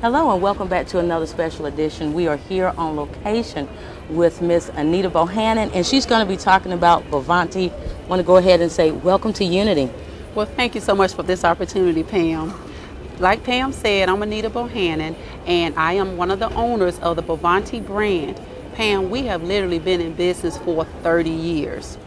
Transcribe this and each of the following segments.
Hello and welcome back to another special edition. We are here on location with Miss Anita Bohannon, and she's going to be talking about Bovanti. I want to go ahead and say welcome to Unity. Well, thank you so much for this opportunity, Pam. Like Pam said, I'm Anita Bohannon, and I am one of the owners of the Bovanti brand. Pam, we have literally been in business for 30 years.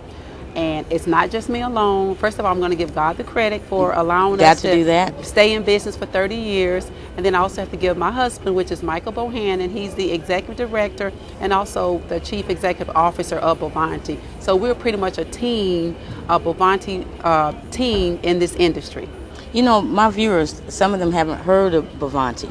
And it's not just me alone. First of all, I'm going to give God the credit for allowing us to do that. Stay in business for 30 years. And then I also have to give my husband, which is Michael Bohannon. He's the executive director and also the chief executive officer of Bovanti. So we're pretty much a team, a Bovanti team in this industry. You know, my viewers, some of them haven't heard of Bovanti.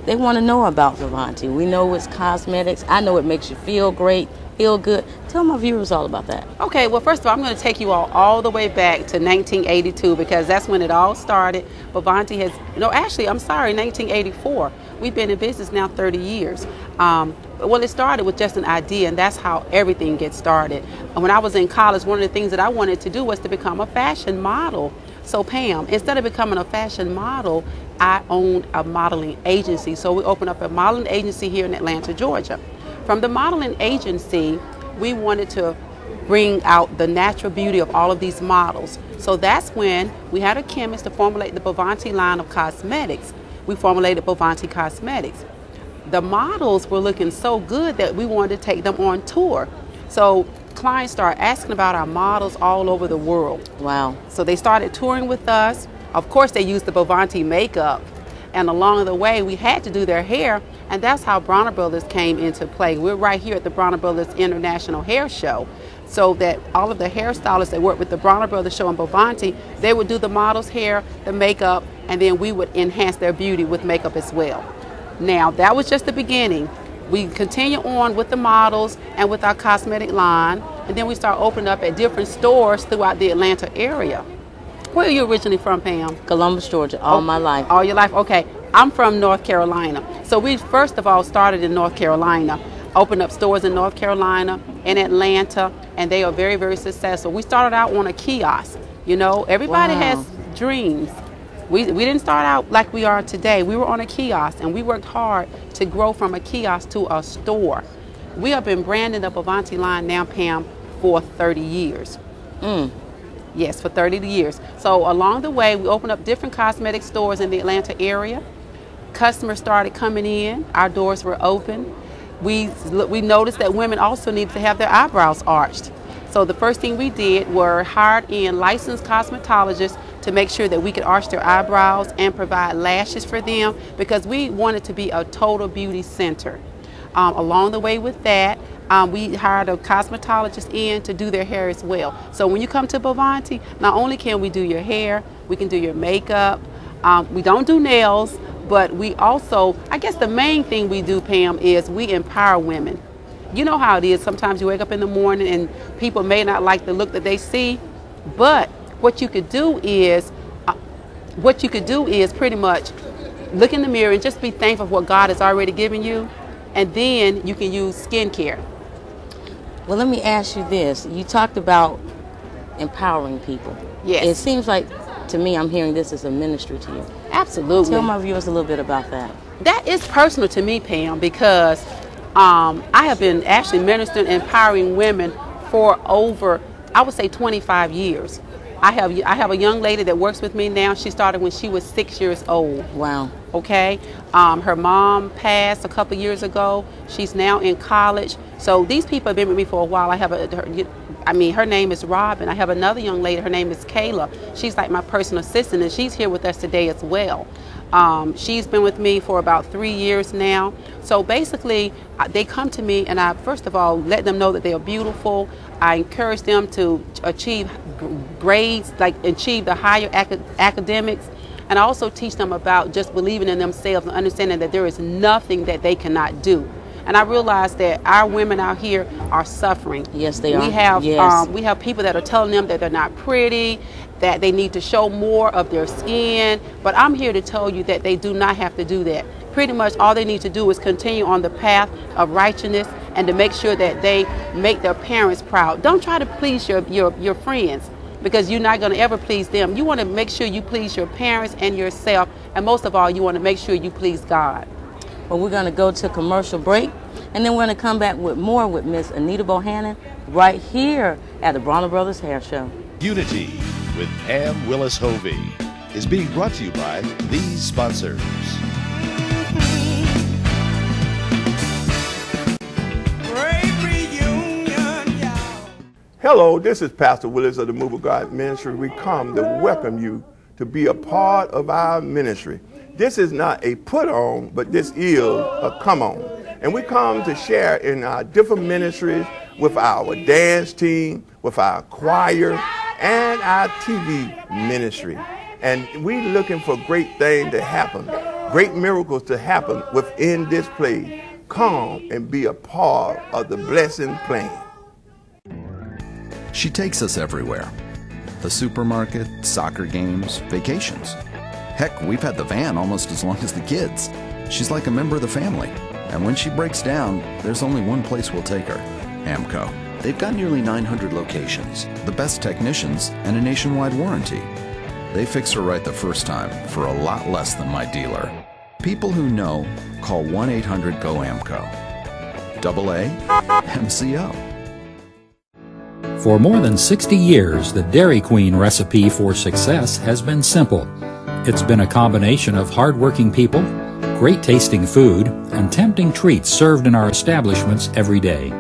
They want to know about Bovanti. We know it's cosmetics. I know it makes you feel great, feel good. Tell my viewers all about that. Okay, well, first of all, I'm going to take you all the way back to 1982 because that's when it all started. Bovanti has, no, actually, I'm sorry, 1984. We've been in business now 30 years. Well, it started with just an idea, and that's how everything gets started. When I was in college, one of the things that I wanted to do was to become a fashion model. So Pam, instead of becoming a fashion model, I owned a modeling agency. So we opened up a modeling agency here in Atlanta, Georgia. From the modeling agency, we wanted to bring out the natural beauty of all of these models. So that's when we had a chemist to formulate the Bovanti line of cosmetics. We formulated Bovanti Cosmetics. The models were looking so good that we wanted to take them on tour. So clients started asking about our models all over the world. Wow. So they started touring with us. Of course, they used the Bovanti makeup. And along the way, we had to do their hair. And that's how Bronner Brothers came into play. We're right here at the Bronner Brothers International Hair Show. So that all of the hairstylists that work with the Bronner Brothers Show and Bovanti, they would do the model's hair, the makeup, and then we would enhance their beauty with makeup as well. Now, that was just the beginning. We continue on with the models and with our cosmetic line, and then we start opening up at different stores throughout the Atlanta area. Where are you originally from, Pam? Columbus, Georgia, all my life. All your life? Okay. I'm from North Carolina. So we first of all started in North Carolina, opened up stores in North Carolina, in Atlanta, and they are very, very successful. We started out on a kiosk. You know, everybody has dreams. We didn't start out like we are today. We were on a kiosk, and we worked hard to grow from a kiosk to a store. We have been branding the Bovanti line now, Pam, for 30 years. Yes, for 30 years. So along the way, we opened up different cosmetic stores in the Atlanta area. Customers started coming in. Our doors were open. We noticed that women also needed to have their eyebrows arched. So the first thing we did were hired in licensed cosmetologists to make sure that we could arch their eyebrows and provide lashes for them because we wanted to be a total beauty center. Along the way with that, we hired a cosmetologist in to do their hair as well. So when you come to Bovanti, not only can we do your hair, we can do your makeup. We don't do nails, but we also, I guess the main thing we do, Pam, is we empower women. You know how it is. Sometimes you wake up in the morning and people may not like the look that they see, but what you could do is pretty much look in the mirror and just be thankful for what God has already given you, and then you can use skincare. Well, let me ask you this. You talked about empowering people. Yes. It seems like, to me, I'm hearing this as a ministry to you. Absolutely. Tell my viewers a little bit about that. That is personal to me, Pam, because I have been actually ministering and empowering women for over, I would say, 25 years. I have a young lady that works with me now. She started when she was 6 years old. Wow. Okay. Her mom passed a couple years ago. She's now in college. So these people have been with me for a while. Her name is Robin. I have another young lady. Her name is Kayla. She's like my personal assistant, and she's here with us today as well. She's been with me for about 3 years now. So basically, they come to me, and I first of all let them know that they are beautiful. I encourage them to achieve grades, like achieve the higher academics, and I also teach them about just believing in themselves and understanding that there is nothing that they cannot do. And I realize that our women out here are suffering. Yes, they are. We have people that are telling them that they're not pretty, that they need to show more of their skin. But I'm here to tell you that they do not have to do that. Pretty much all they need to do is continue on the path of righteousness and to make sure that they make their parents proud. Don't try to please your friends, because you're not going to ever please them. You want to make sure you please your parents and yourself, and most of all, you want to make sure you please God. But we're going to go to commercial break, and then we're going to come back with more with Miss Anita Bohannon right here at the Bronner Bros Hair Show. Unity with Pam Willis-Hovey is being brought to you by these sponsors. Hello, this is Pastor Willis of the Move of God Ministry. We come to welcome you to be a part of our ministry. This is not a put on, but this is a come on. And we come to share in our different ministries with our dance team, with our choir, and our TV ministry. And we're looking for great things to happen, great miracles to happen within this place. Come and be a part of the blessing plan. She takes us everywhere. The supermarket, soccer games, vacations. Heck, we've had the van almost as long as the kids. She's like a member of the family. And when she breaks down, there's only one place we'll take her. AMCO. They've got nearly 900 locations, the best technicians, and a nationwide warranty. They fix her right the first time for a lot less than my dealer. People who know, call 1-800-GO-AMCO. AA-MCO. For more than 60 years, the Dairy Queen recipe for success has been simple. It's been a combination of hard-working people, great-tasting food, and tempting treats served in our establishments every day.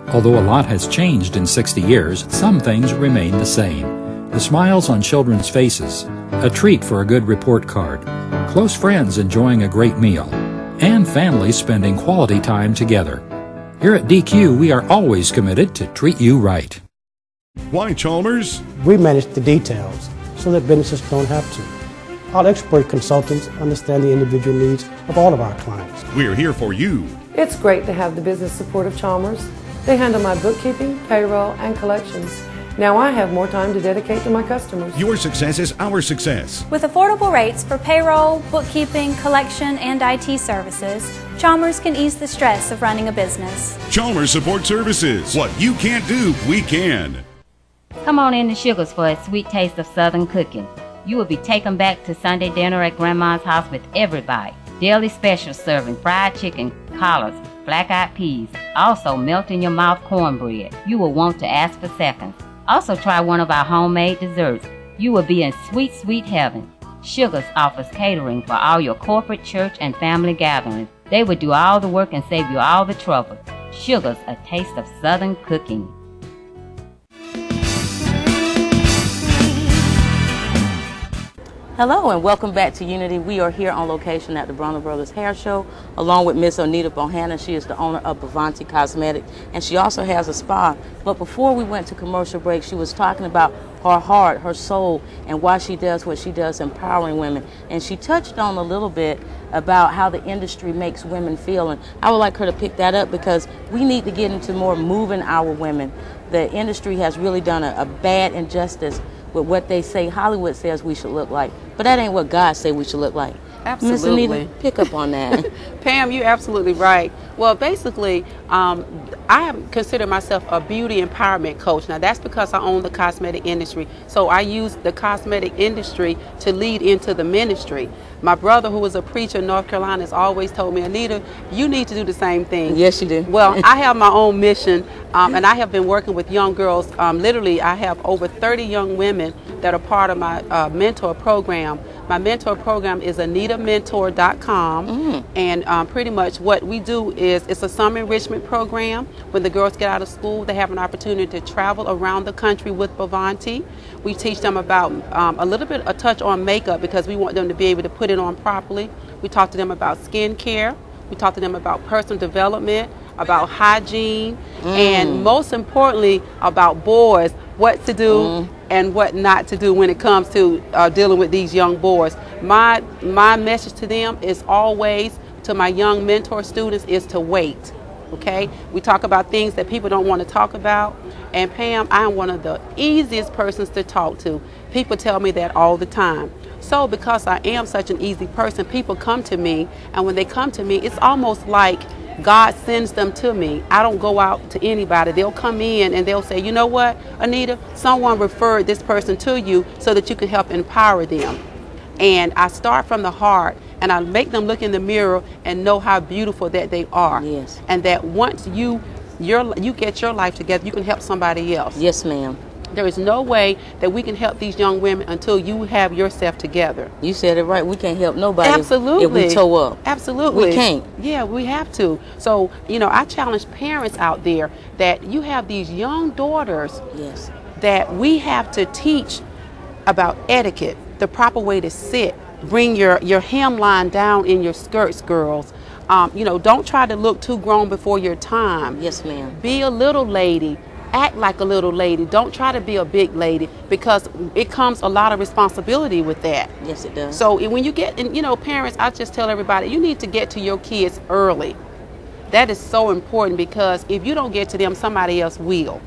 Although a lot has changed in 60 years, some things remain the same. The smiles on children's faces, a treat for a good report card, close friends enjoying a great meal, and families spending quality time together. Here at DQ, we are always committed to treat you right. Why Chalmers? We manage the details so that businesses don't have to. Our expert consultants understand the individual needs of all of our clients. We're here for you. It's great to have the business support of Chalmers. They handle my bookkeeping, payroll, and collections. Now I have more time to dedicate to my customers. Your success is our success. With affordable rates for payroll, bookkeeping, collection, and IT services, Chalmers can ease the stress of running a business. Chalmers Support Services. What you can't do, we can. Come on in to Sugars for a sweet taste of Southern cooking. You will be taken back to Sunday dinner at Grandma's house with every bite. Daily specials serving fried chicken, collards, black-eyed peas, also melt-in-your-mouth cornbread. You will want to ask for seconds. Also try one of our homemade desserts. You will be in sweet, sweet heaven. Sugars offers catering for all your corporate, church, and family gatherings. They will do all the work and save you all the trouble. Sugars, a taste of Southern cooking. Hello and welcome back to Unity. We are here on location at the Bronner Bros Hair Show along with Miss Anita Bohannon. She is the owner of Bronner Cosmetics and she also has a spa. But before we went to commercial break, she was talking about her heart, her soul, and why she does what she does, empowering women. And she touched on a little bit about how the industry makes women feel. And I would like her to pick that up because we need to get into more moving our women. The industry has really done a bad injustice with what they say Hollywood says we should look like. But that ain't what God say we should look like. Absolutely. Miss Anita, pick up on that. Pam, you're absolutely right. Well, basically, I have considered myself a beauty empowerment coach. Now, that's because I own the cosmetic industry. So I use the cosmetic industry to lead into the ministry. My brother, who was a preacher in North Carolina, has always told me, Anita, you need to do the same thing. Yes, you do. Well, I have my own mission, and I have been working with young girls. Literally, I have over 30 young women that are part of my mentor program. My mentor program is AnitaMentor.com, and pretty much what we do is it's a summer enrichment program. When the girls get out of school, they have an opportunity to travel around the country with Bovanti. We teach them about a touch on makeup because we want them to be able to put it on properly. We talk to them about skincare. We talk to them about personal development, about hygiene, and most importantly about boys, what to do and what not to do when it comes to dealing with these young boys. My message to them is always, to my young mentor students, is to wait. Okay? We talk about things that people don't want to talk about. And Pam, I am one of the easiest persons to talk to. People tell me that all the time. So because I am such an easy person, people come to me, and when they come to me, it's almost like God sends them to me. I don't go out to anybody. They'll come in and they'll say, you know what, Anita, someone referred this person to you so that you can help empower them. And I start from the heart, and I make them look in the mirror and know how beautiful that they are. Yes. And that once you get your life together, you can help somebody else. Yes, ma'am. There is no way that we can help these young women until you have yourself together. You said it right. We can't help nobody Absolutely. if we toe up. Absolutely. We can't. Yeah, we have to. So, you know, I challenge parents out there that you have these young daughters Yes. that we have to teach about etiquette, the proper way to sit. Bring your hemline down in your skirts, girls. You know, don't try to look too grown before your time. Yes, ma'am. Be a little lady. Act like a little lady. Don't try to be a big lady, because it comes a lot of responsibility with that. Yes, it does. So when you get, and you know, parents, I just tell everybody, you need to get to your kids early. That is so important, because if you don't get to them, somebody else will.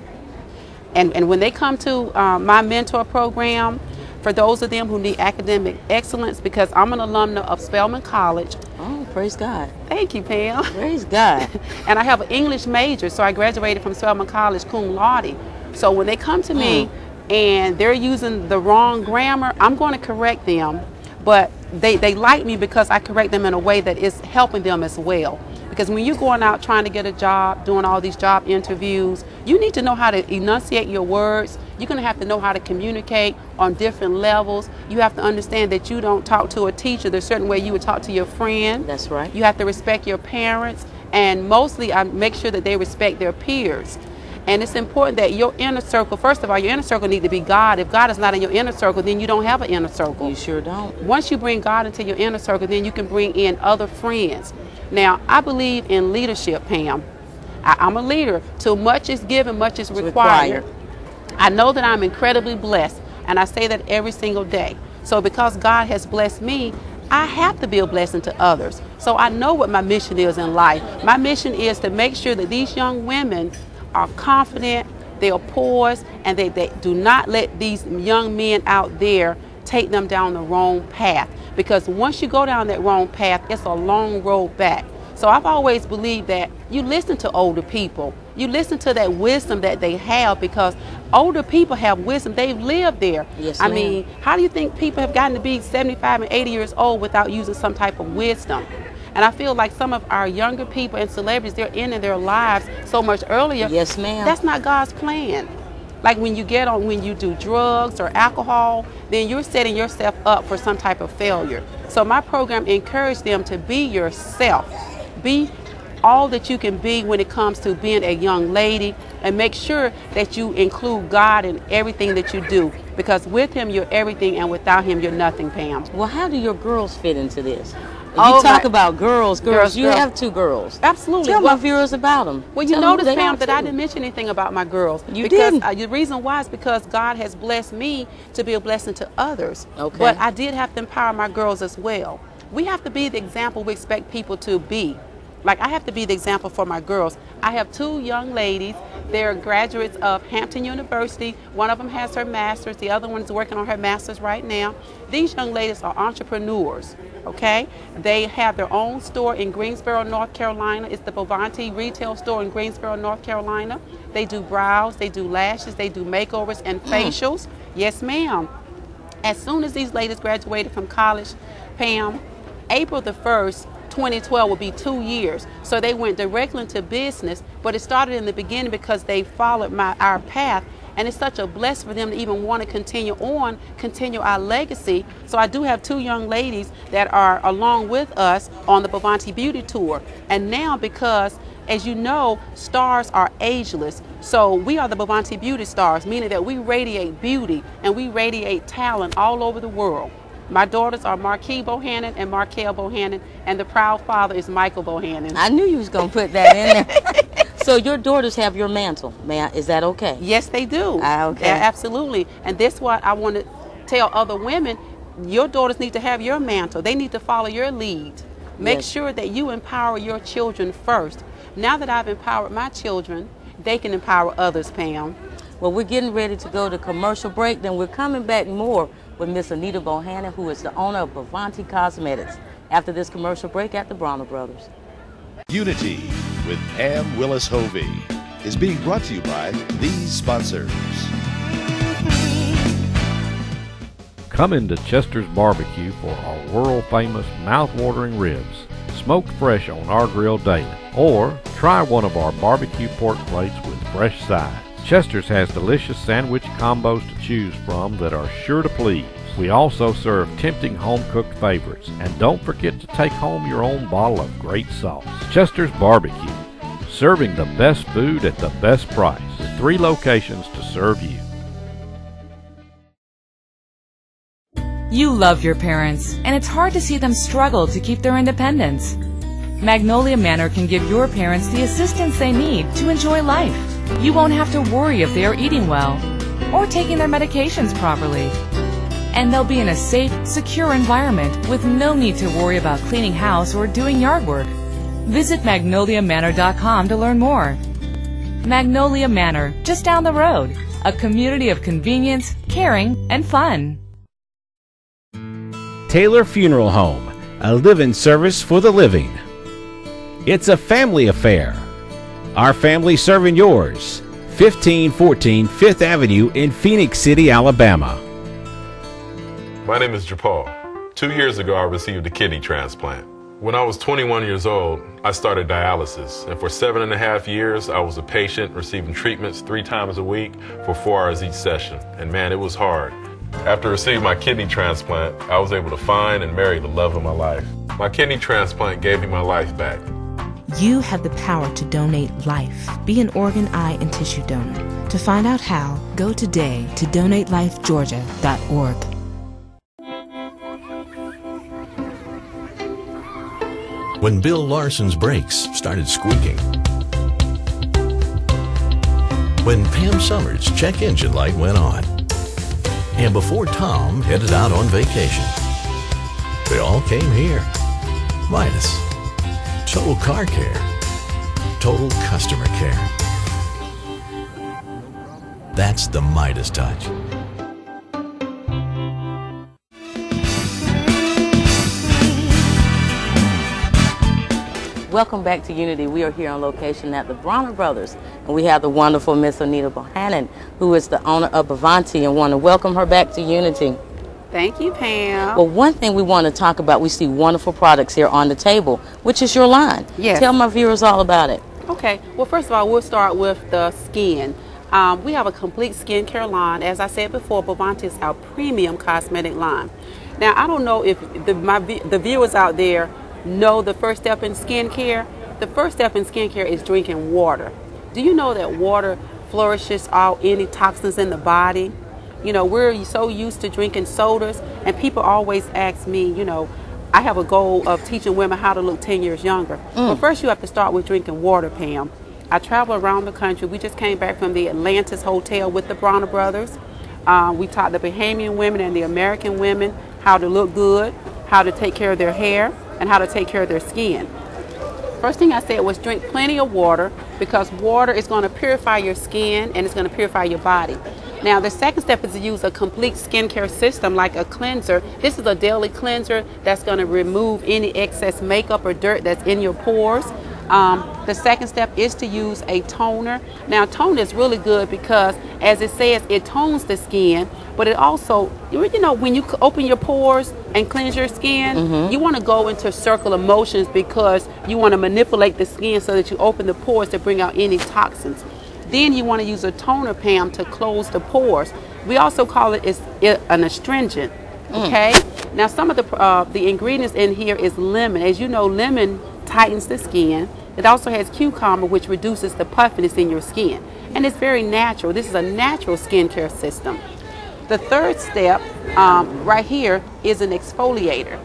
And when they come to my mentor program, for those of them who need academic excellence, because I'm an alumna of Spelman College. Oh, praise God. Thank you, Pam. Praise God. And I have an English major, so I graduated from Spelman College cum laude. So when they come to me and they're using the wrong grammar, I'm going to correct them. But they like me because I correct them in a way that is helping them as well. Because when you're going out trying to get a job, doing all these job interviews, you need to know how to enunciate your words. You're going to have to know how to communicate on different levels. You have to understand that you don't talk to a teacher the certain way you would talk to your friend. That's right. You have to respect your parents, and mostly I make sure that they respect their peers. And it's important that your inner circle, first of all, your inner circle needs to be God. If God is not in your inner circle, then you don't have an inner circle. You sure don't. Once you bring God into your inner circle, then you can bring in other friends. Now, I believe in leadership, Pam. I'm a leader. Too much is given, much is required. I know that I'm incredibly blessed, and I say that every single day. So because God has blessed me, I have to be a blessing to others. So I know what my mission is in life. My mission is to make sure that these young women are confident, they are poised, and they do not let these young men out there take them down the wrong path. Because once you go down that wrong path, it's a long road back. So I've always believed that you listen to older people. You listen to that wisdom that they have, because older people have wisdom. They've lived there. Yes, I mean, how do you think people have gotten to be 75 and 80 years old without using some type of wisdom? And I feel like some of our younger people and celebrities, they're ending their lives so much earlier. Yes, ma'am. That's not God's plan. Like when you do drugs or alcohol, then you're setting yourself up for some type of failure. So my program encouraged them to be yourself. Be all that you can be when it comes to being a young lady, and make sure that you include God in everything that you do, because with Him you're everything, and without Him you're nothing, Pam. Well, how do your girls fit into this? You talk about girls. You have two girls. Absolutely. Tell my viewers about them. Well, you notice, Pam, that I didn't mention anything about my girls. You didn't. The reason why is because God has blessed me to be a blessing to others. Okay. But I did have to empower my girls as well. We have to be the example we expect people to be. Like, I have to be the example for my girls. I have two young ladies. They're graduates of Hampton University. One of them has her master's. The other one is working on her master's right now. These young ladies are entrepreneurs, okay? They have their own store in Greensboro, North Carolina. It's the Bovanti retail store in Greensboro, North Carolina. They do brows, they do lashes, they do makeovers and facials. Yes, ma'am. As soon as these ladies graduated from college, Pam, April the 1st, 2012 will be 2 years. So they went directly into business, but it started in the beginning because they followed our path, and it's such a blessing for them to even want to continue our legacy. So I do have two young ladies that are along with us on the Bovanti Beauty Tour. And now, because as you know, stars are ageless, so we are the Bovanti Beauty Stars, meaning that we radiate beauty and we radiate talent all over the world. My daughters are Marquis Bohannon and Markel Bohannon, and the proud father is Michael Bohannon. I knew you was going to put that in there. So your daughters have your mantle, is that okay? Yes, they do. Okay. Yeah, absolutely. And this is what I want to tell other women. Your daughters need to have your mantle. They need to follow your lead. Make sure that you empower your children first. Now that I've empowered my children, they can empower others, Pam. Well, we're getting ready to go to commercial break. Then we're coming back more with Miss Anita Bohannon, who is the owner of Bovanti Cosmetics, after this commercial break at the Bronner Brothers. Unity with Pam Willis Hovey is being brought to you by these sponsors. Come into Chester's Barbecue for our world-famous mouth-watering ribs, smoked fresh on our grill daily. Or try one of our barbecue pork plates with fresh sides. Chester's has delicious sandwich combos to choose from that are sure to please. We also serve tempting home-cooked favorites. And don't forget to take home your own bottle of great sauce. Chester's Barbecue, serving the best food at the best price, with 3 locations to serve you. You love your parents, and it's hard to see them struggle to keep their independence. Magnolia Manor can give your parents the assistance they need to enjoy life. You won't have to worry if they are eating well or taking their medications properly. And they'll be in a safe, secure environment with no need to worry about cleaning house or doing yard work. Visit magnoliamanor.com to learn more. Magnolia Manor, just down the road. A community of convenience, caring, and fun. Taylor Funeral Home, a live-in service for the living. It's a family affair. Our family serving yours. 1514 5th Avenue in Phoenix City, Alabama. My name is Japal. 2 years ago, I received a kidney transplant. When I was 21 years old, I started dialysis, and for 7.5 years, I was a patient receiving treatments 3 times a week for 4 hours each session. And man, it was hard. After receiving my kidney transplant, I was able to find and marry the love of my life. My kidney transplant gave me my life back. You have the power to donate life. Be an organ, eye, and tissue donor. To find out how, go today to donatelifegeorgia.org. When Bill Larson's brakes started squeaking. When Pam Summers' check engine light went on. And before Tom headed out on vacation. They all came here. Midas. Total car care. Total customer care. That's the Midas touch. Welcome back to Unity. We are here on location at the Bronner Brothers, and we have the wonderful Miss Anita Bohannon, who is the owner of Avanti, and want to welcome her back to Unity. Thank you, Pam. Well, one thing we want to talk about, we see wonderful products here on the table, which is your line. Yes. Tell my viewers all about it. Okay. Well, first of all, we'll start with the skin. We have a complete skincare line. As I said before, Avanti is our premium cosmetic line. Now, I don't know if the viewers out there know the first step in skincare. The first step in skincare is drinking water. Do you know that water flushes out any toxins in the body? You know, we're so used to drinking sodas, and people always ask me, you know, I have a goal of teaching women how to look 10 years younger. But first you have to start with drinking water, Pam. I travel around the country. We just came back from the Atlantis Hotel with the Bronner Brothers. We taught the Bahamian women and the American women how to look good, how to take care of their hair, and how to take care of their skin. First thing I said was drink plenty of water, because water is going to purify your skin and it's going to purify your body. Now, the second step is to use a complete skincare system like a cleanser. This is a daily cleanser that's going to remove any excess makeup or dirt that's in your pores. The second step is to use a toner. Now, toner is really good because, as it says, it tones the skin, but it also, you know, when you open your pores and cleanse your skin, you want to go into circular motions because you want to manipulate the skin so that you open the pores to bring out any toxins. Then you want to use a toner, Pam, to close the pores. We also call it an astringent. Okay. Now, some of the ingredients in here is lemon. As you know, lemon tightens the skin. It also has cucumber, which reduces the puffiness in your skin. And it's very natural. This is a natural skincare system. The third step right here is an exfoliator.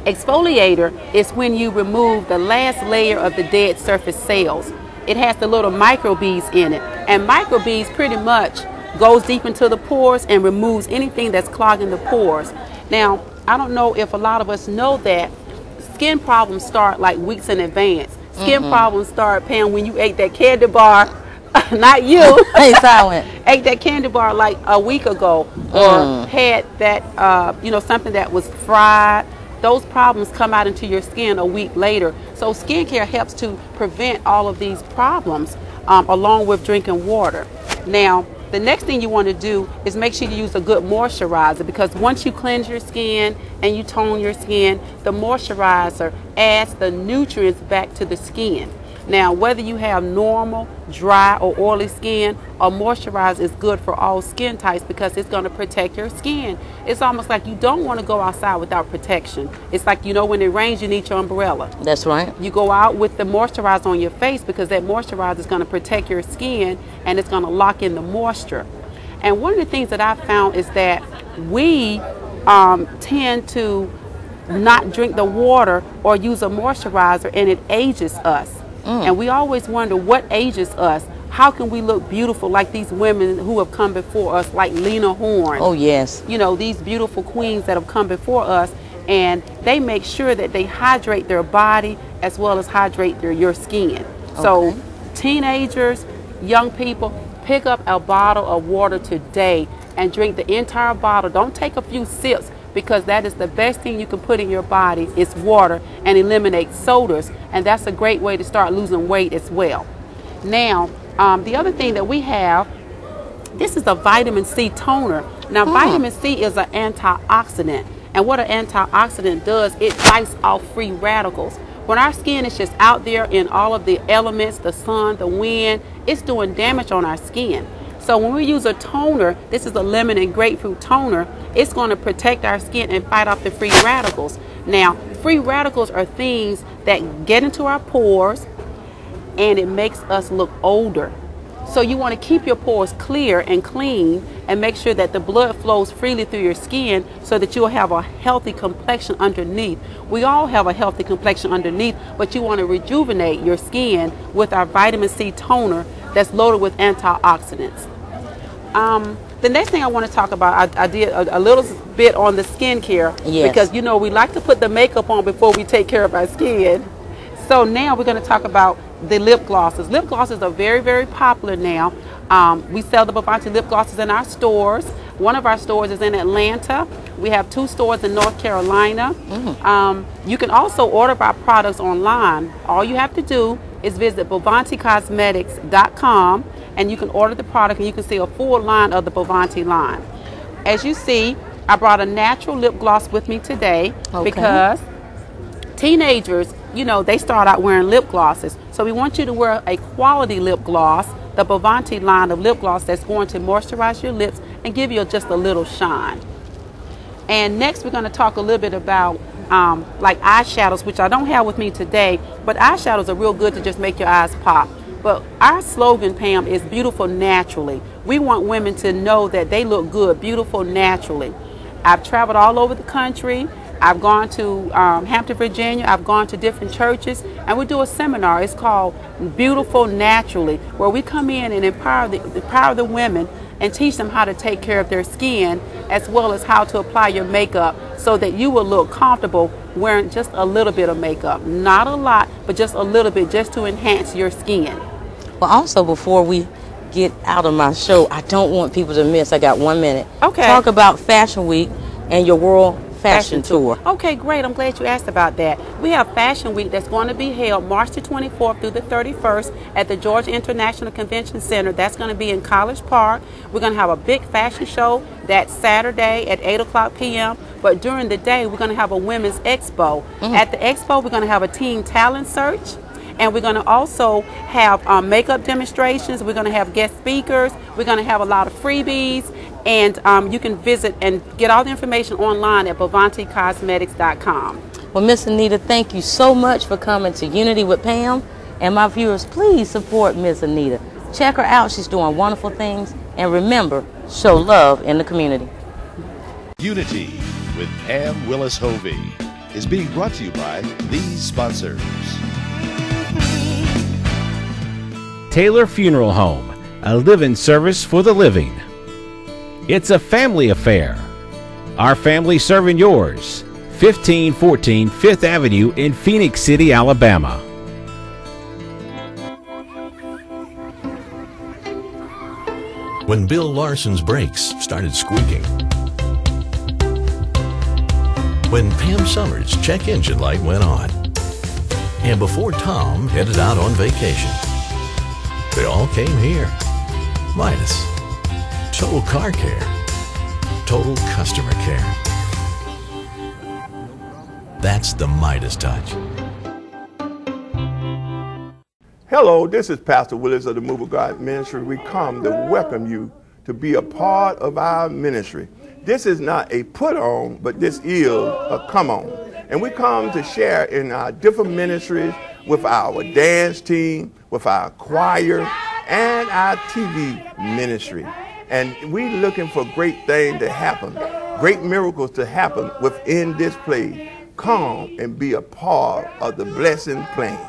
Exfoliator is when you remove the last layer of the dead surface cells. It has the little microbeads in it. And microbeads pretty much goes deep into the pores and removes anything that's clogging the pores. Now, I don't know if a lot of us know that skin problems start like weeks in advance. Skin problems start, Pam, when you ate that candy bar. Not you. Hey, silent. Ate that candy bar like a week ago, or had that, you know, something that was fried. Those problems come out into your skin a week later. So skincare helps to prevent all of these problems, along with drinking water. Now, The next thing you want to do is make sure you use a good moisturizer, because once you cleanse your skin and you tone your skin, the moisturizer adds the nutrients back to the skin. Now, whether you have normal, dry, or oily skin, a moisturizer is good for all skin types because it's going to protect your skin. It's almost like you don't want to go outside without protection. It's like, you know, when it rains, you need your umbrella. That's right. You go out with the moisturizer on your face because that moisturizer is going to protect your skin and it's going to lock in the moisture. And one of the things that I found is that we tend to not drink the water or use a moisturizer, and it ages us. And we always wonder what ages us. How can we look beautiful like these women who have come before us, like Lena Horne? Oh, yes. You know, these beautiful queens that have come before us, and they make sure that they hydrate their body as well as hydrate your skin. Okay. So teenagers, young people, pick up a bottle of water today and drink the entire bottle. Don't take a few sips, because that is the best thing you can put in your body is water, and eliminate sodas, and that's a great way to start losing weight as well. Now, the other thing that we have, this is a vitamin C toner. Now, vitamin C is an antioxidant, and what an antioxidant does, it fights off free radicals. When our skin is just out there in all of the elements, the sun, the wind, it's doing damage on our skin. So when we use a toner, this is a lemon and grapefruit toner, it's going to protect our skin and fight off the free radicals. Now, free radicals are things that get into our pores, and it makes us look older. So you want to keep your pores clear and clean, and make sure that the blood flows freely through your skin so that you'll have a healthy complexion underneath. We all have a healthy complexion underneath, but you want to rejuvenate your skin with our vitamin C toner that's loaded with antioxidants. The next thing I want to talk about, I did a little bit on the skincare, because you know we like to put the makeup on before we take care of our skin. So now we're going to talk about the lip glosses. Lip glosses are very, very popular now. We sell the Bovanti lip glosses in our stores. One of our stores is in Atlanta. We have 2 stores in North Carolina. You can also order our products online. All you have to do is visit BovantiCosmetics.com, and you can order the product, and you can see a full line of the Bovanti line. As you see, I brought a natural lip gloss with me today, because teenagers, you know, they start out wearing lip glosses. So we want you to wear a quality lip gloss, the Bovanti line of lip gloss that's going to moisturize your lips and give you just a little shine. And next we're going to talk a little bit about like eyeshadows, which I don't have with me today, but eyeshadows are real good to just make your eyes pop. But our slogan, Pam, is beautiful naturally. We want women to know that they look good, beautiful naturally. I've traveled all over the country. I've gone to Hampton, Virginia. I've gone to different churches, and we do a seminar. It's called Beautiful Naturally, where we come in and empower the women and teach them how to take care of their skin, as well as how to apply your makeup so that you will look comfortable wearing just a little bit of makeup. Not a lot, but just a little bit, just to enhance your skin. Well, also, before we get out of my show, I don't want people to miss, I got 1 minute. Okay. Talk about Fashion Week and your World Fashion Tour. Okay, great. I'm glad you asked about that. We have Fashion Week that's going to be held March the 24th through the 31st at the Georgia International Convention Center. That's going to be in College Park. We're going to have a big fashion show that Saturday at 8:00 p.m. But during the day, we're going to have a women's expo. At the expo, we're going to have a teen talent search. And we're going to also have makeup demonstrations. We're going to have guest speakers. We're going to have a lot of freebies. And you can visit and get all the information online at BovantiCosmetics.com. Well, Miss Anita, thank you so much for coming to Unity with Pam. And my viewers, please support Miss Anita. Check her out. She's doing wonderful things. And remember, show love in the community. Unity with Pam Willis Hovey is being brought to you by these sponsors. Taylor Funeral Home, a live-in service for the living. It's a family affair. Our family serving yours. 1514 5th Avenue in Phoenix City, Alabama. When Bill Larson's brakes started squeaking. When Pam Summers' check engine light went on. And before Tom headed out on vacation. They all came here. Midas. total car care, total customer care. That's the Midas touch. Hello, this is Pastor Willis of the Move of God Ministry. We come to welcome you to be a part of our ministry. This is not a put on, but this is a come on. And we come to share in our different ministries with our dance team, with our choir, and our TV ministry. And we're looking for great things to happen, great miracles to happen within this place. Come and be a part of the blessing plan.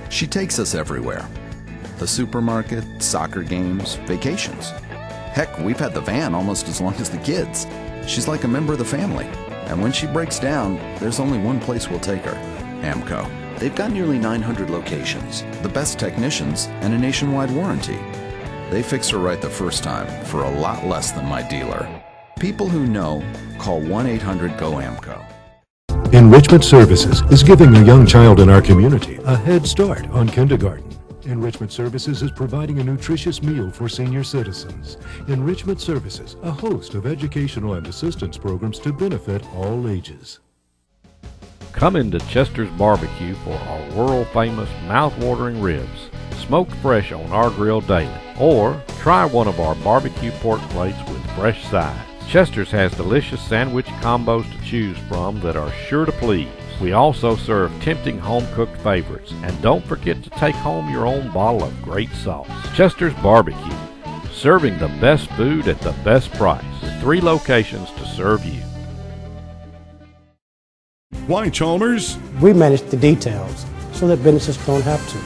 She takes us everywhere. The supermarket, soccer games, vacations. Heck, we've had the van almost as long as the kids. She's like a member of the family. And when she breaks down, there's only one place we'll take her. AMCO. They've got nearly 900 locations, the best technicians, and a nationwide warranty. They fix her right the first time for a lot less than my dealer. People who know, call 1-800-GO-AMCO. Enrichment Services is giving a young child in our community a head start on kindergarten. Enrichment Services is providing a nutritious meal for senior citizens. Enrichment Services, a host of educational and assistance programs to benefit all ages. Come into Chester's Barbecue for our world-famous mouth-watering ribs, smoked fresh on our grill daily. Or try one of our barbecue pork plates with fresh sides. Chester's has delicious sandwich combos to choose from that are sure to please. We also serve tempting home-cooked favorites. And don't forget to take home your own bottle of great sauce. Chester's Barbecue, serving the best food at the best price, with 3 locations to serve you. Why, Chalmers? We manage the details so that businesses don't have to.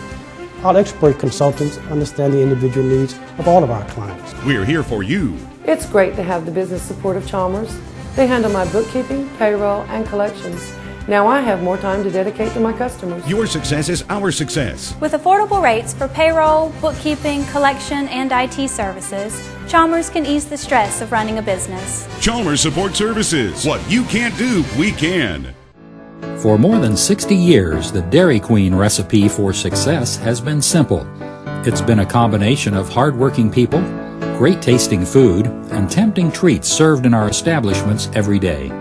Our expert consultants understand the individual needs of all of our clients. We're here for you. It's great to have the business support of Chalmers. They handle my bookkeeping, payroll, and collections. Now I have more time to dedicate to my customers. Your success is our success. With affordable rates for payroll, bookkeeping, collection, and IT services, Chalmers can ease the stress of running a business. Chalmers Support Services. What you can't do, we can. For more than 60 years, the Dairy Queen recipe for success has been simple. It's been a combination of hardworking people, great tasting food, and tempting treats served in our establishments every day.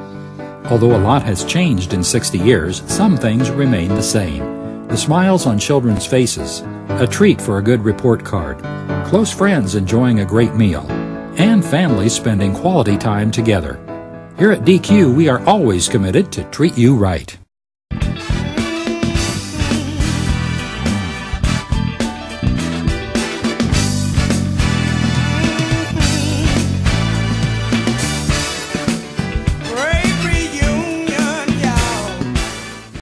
Although a lot has changed in 60 years, some things remain the same. The smiles on children's faces, a treat for a good report card, close friends enjoying a great meal, and families spending quality time together. Here at DQ, we are always committed to treat you right.